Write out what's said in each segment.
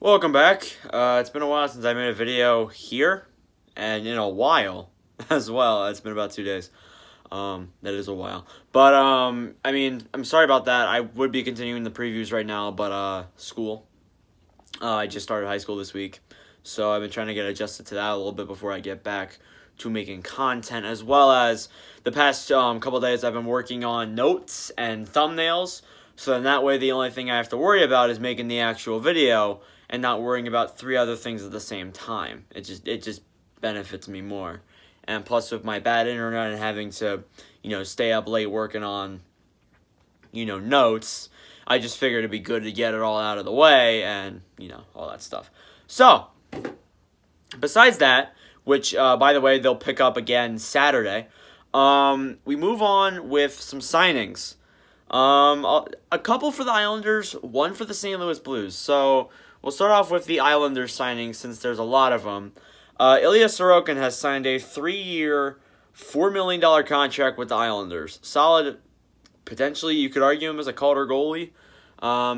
Welcome back. It's been a while since I made a video here, and in a while as well. It's been about 2 days. That is a while. But, I'm sorry about that. I would be continuing the previews right now, but, school. I just started high school this week, so I've been trying to get adjusted to that a little bit before I get back to making content, as well as the past couple days I've been working on notes and thumbnails, so then that way the only thing I have to worry about is making the actual video and not worrying about three other things at the same time. It just benefits me more. And plus with my bad internet and having to, stay up late working on, notes, I just figured it'd be good to get it all out of the way and, all that stuff. So, besides that, which, by the way, they'll pick up again Saturday, we move on with some signings. A couple for the Islanders, one for the St. Louis Blues. So, we'll start off with the Islanders signings since there's a lot of them. Ilya Sorokin has signed a 3-year, $4 million contract with the Islanders. Solid, potentially you could argue him as a Calder goalie.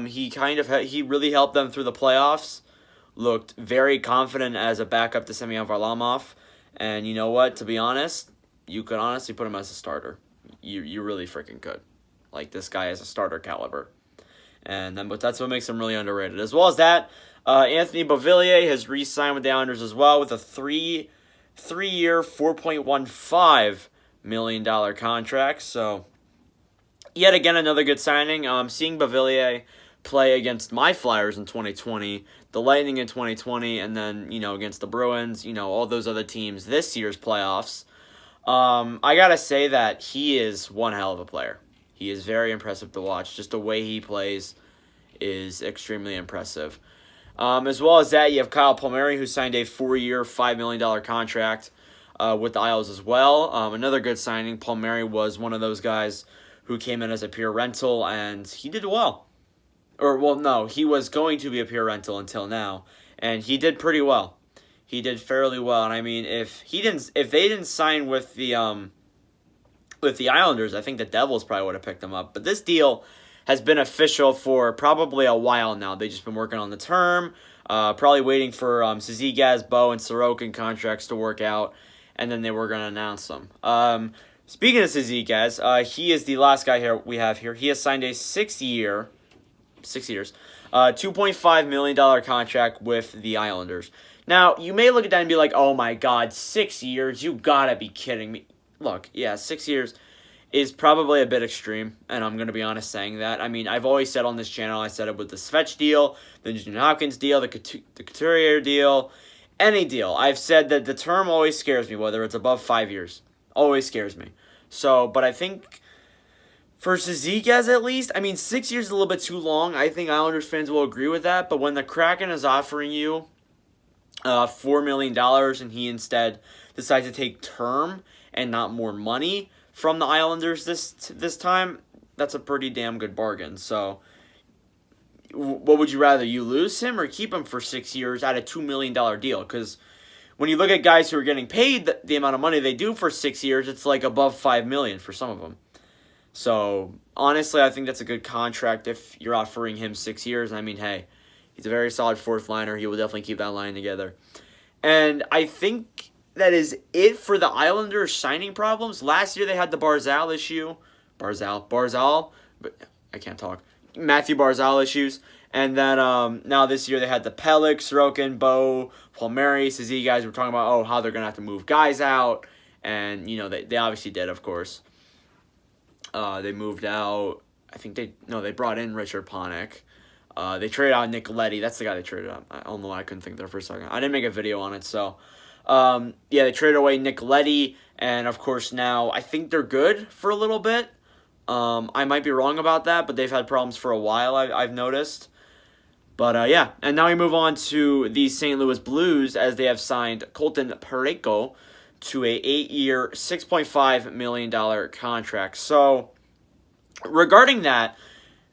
He really helped them through the playoffs. Looked very confident as a backup to Semyon Varlamov. And you know what? To be honest, you could honestly put him as a starter. You really freaking could. Like, this guy is a starter caliber. But that's what makes him really underrated. As well as that, Anthony Beauvillier has re-signed with the Islanders as well with a three-year, $4.15 million contract. So, yet again, another good signing. Seeing Beauvillier play against my Flyers in 2020, the Lightning in 2020, and then, against the Bruins, all those other teams this year's playoffs, I gotta say that he is one hell of a player. He is very impressive to watch. Just the way he plays is extremely impressive. As well as that, you have Kyle Palmieri, who signed a 4-year, $5 million contract with the Isles as well. Another good signing. Palmieri was one of those guys who came in as a pure rental, and he did well. He was going to be a pure rental until now, and he did pretty well. He did fairly well, and I mean, if they didn't sign with the Islanders, I think the Devils probably would have picked him up. But this deal has been official for probably a while now. They've just been working on the term, probably waiting for Cizigas, Bo, and Sorokin contracts to work out, and then they were going to announce them. Speaking of Cizigas, he is the last guy we have here. He has signed a 6 years, $2.5 million contract with the Islanders. Now, you may look at that and be like, oh my god, 6 years? You gotta be kidding me. Look, yeah, 6 years is probably a bit extreme, and I'm going to be honest saying that. I mean, I've always said on this channel, I said it with the Svetch deal, the Nugent Hopkins deal, the Couturier deal, any deal. I've said that the term always scares me, whether it's above 5 years. Always scares me. So, but I think for Cizigas at least, 6 years is a little bit too long. I think Islanders fans will agree with that, but when the Kraken is offering you $4 million and he instead decides to take term and not more money from the Islanders this time, that's a pretty damn good bargain. So, what would you rather? You lose him or keep him for 6 years at a $2 million deal? Because when you look at guys who are getting paid the amount of money they do for 6 years, it's like above $5 million for some of them. So, honestly, I think that's a good contract if you're offering him 6 years. Hey, he's a very solid fourth liner. He will definitely keep that line together. And I think that is it for the Islanders signing problems. Last year they had the Barzal issue. Barzal, but I can't talk. Matthew Barzal issues. And then now this year they had the Pelech, Sorokin, Bo, Palmieri, Cizigas. We're talking about, how they're going to have to move guys out. And, they obviously did, of course. They moved out. I think they brought in Richard Panik. They traded out Nick Leddy. That's the guy they traded out. I don't know why I couldn't think there for a second. I didn't make a video on it, so. They traded away Nick Leddy, and of course now I think they're good for a little bit. I might be wrong about that, but they've had problems for a while, I've noticed. But, and now we move on to the St. Louis Blues as they have signed Colton Parayko to a 8-year, $6.5 million contract. So, regarding that,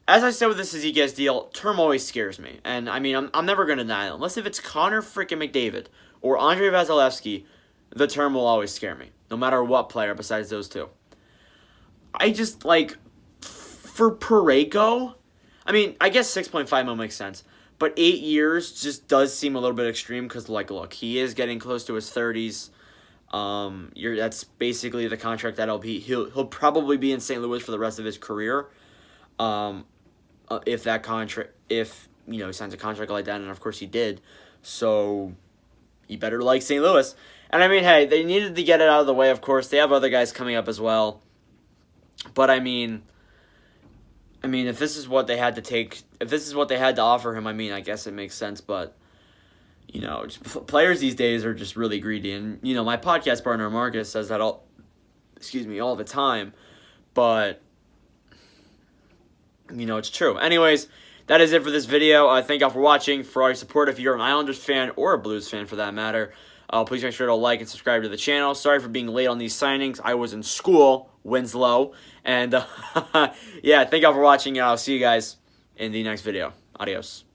as I said with the Cizigas deal, term always scares me. And, I'm never going to deny it. Unless if it's Connor freaking McDavid or Andrei Vasilevsky, the term will always scare me. No matter what player besides those two. I just, for Parayko, I guess 6.5 mil makes sense. But 8 years just does seem a little bit extreme because, like, look, he is getting close to his 30s. That's basically the contract that he'll probably be in St. Louis for the rest of his career. If he signs a contract like that, and of course he did, so he better like St. Louis. And I mean, hey, they needed to get it out of the way. Of course, they have other guys coming up as well. But I mean, if this is what they had to offer him, I mean, I guess it makes sense. But players these days are just really greedy, and my podcast partner Marcus says that all the time. But it's true. Anyways, that is it for this video. Thank y'all for watching. For all your support, if you're an Islanders fan or a Blues fan for that matter, please make sure to like and subscribe to the channel. Sorry for being late on these signings. I was in school, Winslow. And, yeah, thank y'all for watching. I'll see you guys in the next video. Adios.